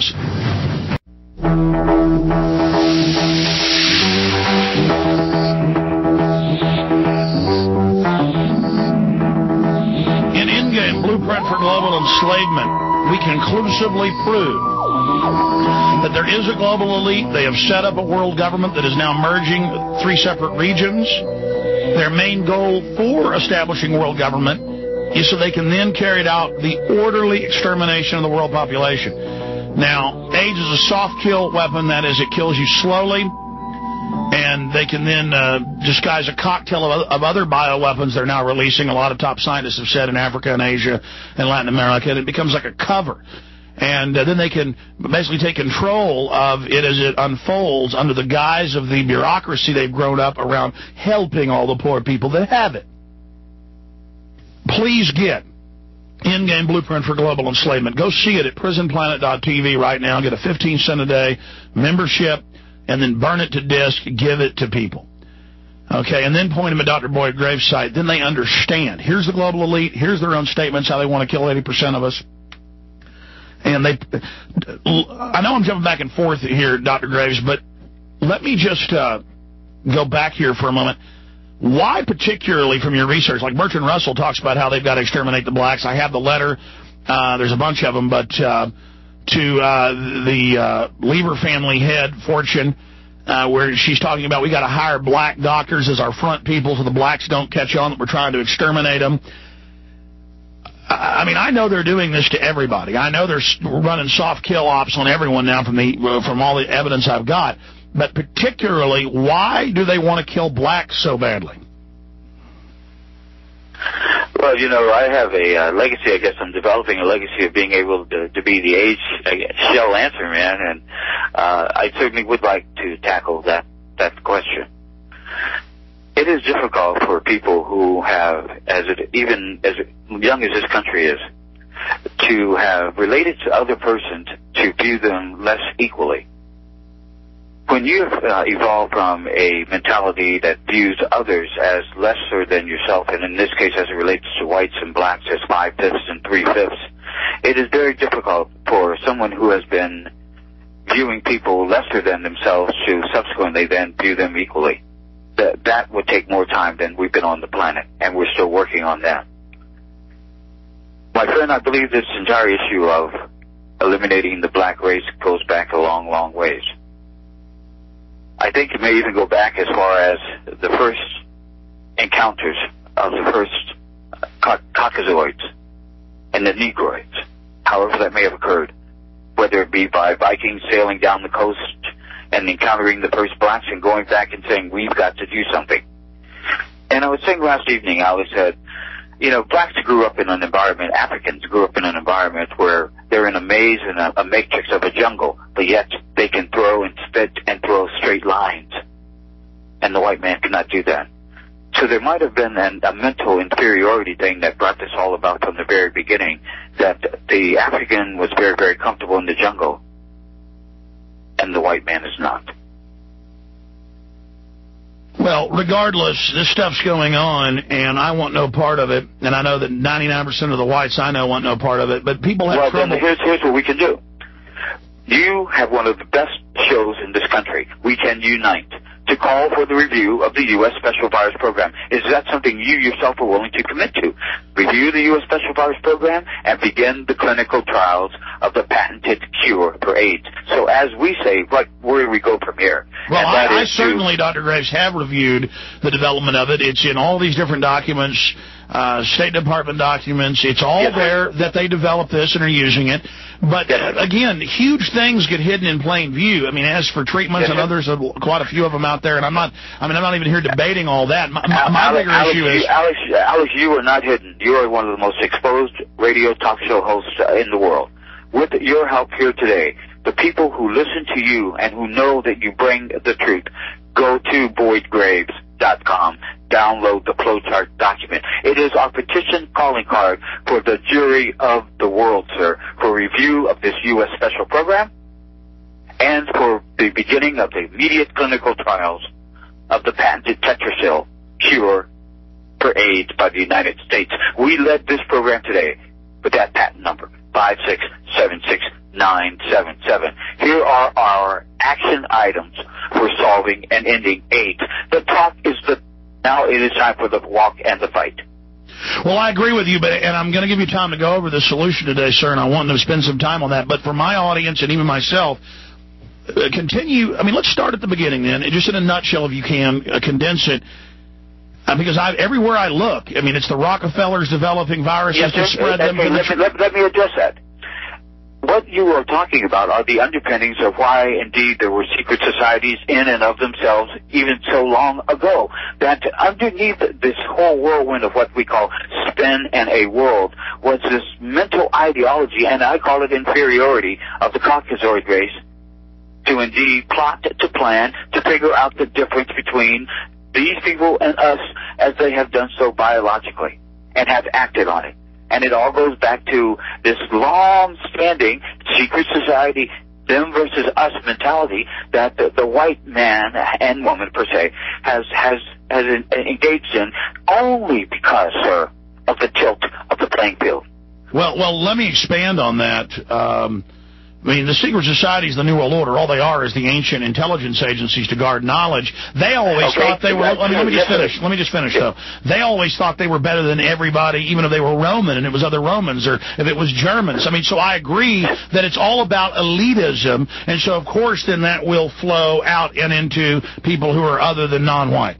supremacy. In in-game blueprint for global enslavement, we conclusively prove that there is a global elite. They have set up a world government that is now merging 3 separate regions. Their main goal for establishing world government is so they can then carry out the orderly extermination of the world population. Now, AIDS is a soft kill weapon. That is, it kills you slowly, and they can then disguise a cocktail of other bioweapons they're now releasing. A lot of top scientists have said in Africa and Asia and Latin America, and it becomes like a cover. And then they can basically take control of it as it unfolds under the guise of the bureaucracy they've grown up around helping all the poor people that have it. Please get in-game blueprint for global enslavement. Go see it at prisonplanet.tv right now. Get a 15-cent a day membership, and then burn it to disk. Give it to people. Okay, and then point them at Dr. Boyd Graves' site. Then they understand. Here's the global elite. Here's their own statements, how they want to kill 80% of us. And I know I'm jumping back and forth here, Dr. Graves, but let me just go back here for a moment. Why particularly from your research? Like Bertrand Russell talks about how they've got to exterminate the blacks. I have the letter. There's a bunch of them, but to the Lever family head, Fortune, where she's talking about we got to hire black doctors as our front people so the blacks don't catch on that we're trying to exterminate them. I mean, I know they're doing this to everybody. I know they're running soft kill ops on everyone now from all the evidence I've got. But particularly, why do they want to kill blacks so badly? Well, you know, I have a legacy. I guess I'm developing a legacy of being able to be the age shell answer man, and I certainly would like to tackle that question. It is difficult for people who have, even as young as this country is, to have related to other persons to view them less equally. When you evolve from a mentality that views others as lesser than yourself, and in this case as it relates to whites and blacks as 5/5 and 3/5, it is very difficult for someone who has been viewing people lesser than themselves to subsequently then view them equally. That would take more time than we've been on the planet, and we're still working on that. My friend, I believe this entire issue of eliminating the black race goes back a long, long ways. I think it may even go back as far as the first encounters of the first Caucasoids and the Negroids, however that may have occurred, whether it be by Vikings sailing down the coast and encountering the first blacks and going back and saying, we've got to do something. And I was saying last evening, I always said, you know, blacks grew up in an environment, Africans grew up in an environment where they're in a maze and a matrix of a jungle, but yet they can throw and spit and throw straight lines. And the white man cannot do that. So there might have been a mental inferiority thing that brought this all about from the very beginning, that the African was very, very comfortable in the jungle, and the white man is not. Well, regardless, this stuff's going on, and I want no part of it. And I know that 99% of the whites I know want no part of it. But people have trouble. Well, then here's what we can do. You have one of the best shows in this country. We can unite to call for the review of the U.S. Special Virus Program. Is that something you yourself are willing to commit to? Review the U.S. Special Virus Program and begin the clinical trials of the patented cure for AIDS. So as we say, where do we go from here? Well, I certainly, Dr. Graves, have reviewed the development of it. It's in all these different documents, State Department documents. It's all there that they developed this and are using it. But, again, huge things get hidden in plain view. I mean, as for treatments and others, quite a few of them out there, and I'm not even here debating all that. My bigger issue is... Alex, you are not hidden. You are one of the most exposed radio talk show hosts in the world. With your help here today, the people who listen to you and who know that you bring the truth, go to BoydGraves.com. Download the flowchart document. It is our petition calling card for the jury of the world, sir, for review of this U.S. special program and for the beginning of the immediate clinical trials of the patented Tetrasil cure for AIDS by the United States. We led this program today. with that patent number, 5676977. Here are our action items for solving and ending AIDS. The talk is now it is time for the walk and the fight. Well, I agree with you, and I'm going to give you time to go over the solution today, sir, and I want to spend some time on that. But for my audience and even myself, continue. I mean, let's start at the beginning then, just in a nutshell, if you can, condense it. Because everywhere I look, I mean, it's the Rockefellers developing viruses to spread them. Let me address that. What you are talking about are the underpinnings of why, indeed, there were secret societies in and of themselves even so long ago. That underneath this whole whirlwind of what we call spin and a world was this mental ideology, and I call it inferiority, of the Caucasoid race to indeed plot, to plan, to figure out the difference between these people and us as they have done so biologically and have acted on it. And it all goes back to this long-standing secret society, them versus us mentality that the white man and woman, per se, has engaged in only because, sir, of the tilt of the playing field. Well, let me expand on that. I mean, the secret societies, the New World Order, all they are is the ancient intelligence agencies to guard knowledge. They always thought they were... let me just finish, though. They always thought they were better than everybody, even if they were Roman and it was other Romans, or if it was Germans. I mean, so I agree that it's all about elitism, and so, of course, then that will flow out and into people who are other than non-white.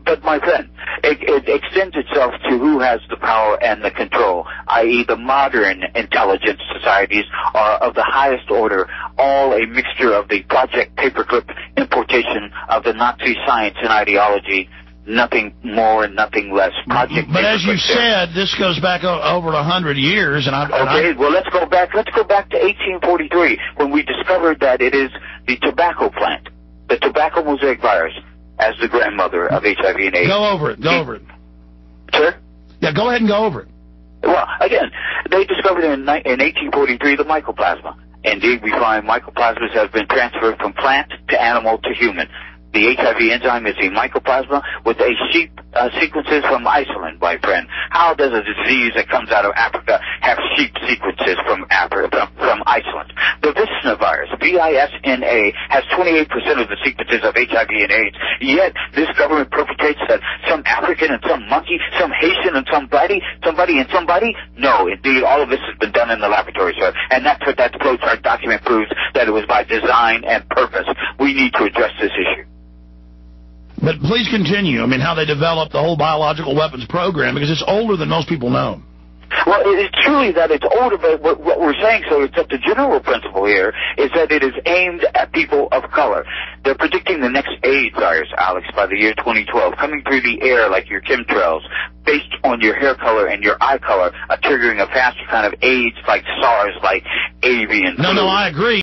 But my friend, it extends itself to who has the power and the control, i.e. the modern intelligence societies are of the highest order, all a mixture of the Project Paperclip importation of the Nazi science and ideology, nothing more and nothing less. Project but as you said, this goes back over 100 years, well, let's go back to 1843 when we discovered that it is the tobacco plant, the tobacco mosaic virus, as the grandmother of HIV and AIDS. Go over it. Sir? Yeah, go ahead and go over it. Well, again, they discovered in 1843 the mycoplasma. Indeed, we find mycoplasmas have been transferred from plant to animal to human. The HIV enzyme is a mycoplasma with a sheep sequences from Iceland, my friend. How does a disease that comes out of Africa have sheep sequences from Iceland? The Visna virus, V-I-S-N-A, has 28% of the sequences of HIV and AIDS. Yet this government perpetrates that some African and some monkey, some Haitian and somebody and somebody. No, indeed, all of this has been done in the laboratory, sir. And that's what that flowchart document proves, that it was by design and purpose. We need to address this issue. But please continue. I mean, how they developed the whole biological weapons program, because it's older than most people know. Well, it's truly that it's older, but what we're saying, so it's that the general principle here is that it is aimed at people of color. They're predicting the next AIDS virus, Alex, by the year 2012, coming through the air like your chemtrails, based on your hair color and your eye color, triggering a faster kind of AIDS like SARS, like avian flu. No, I agree.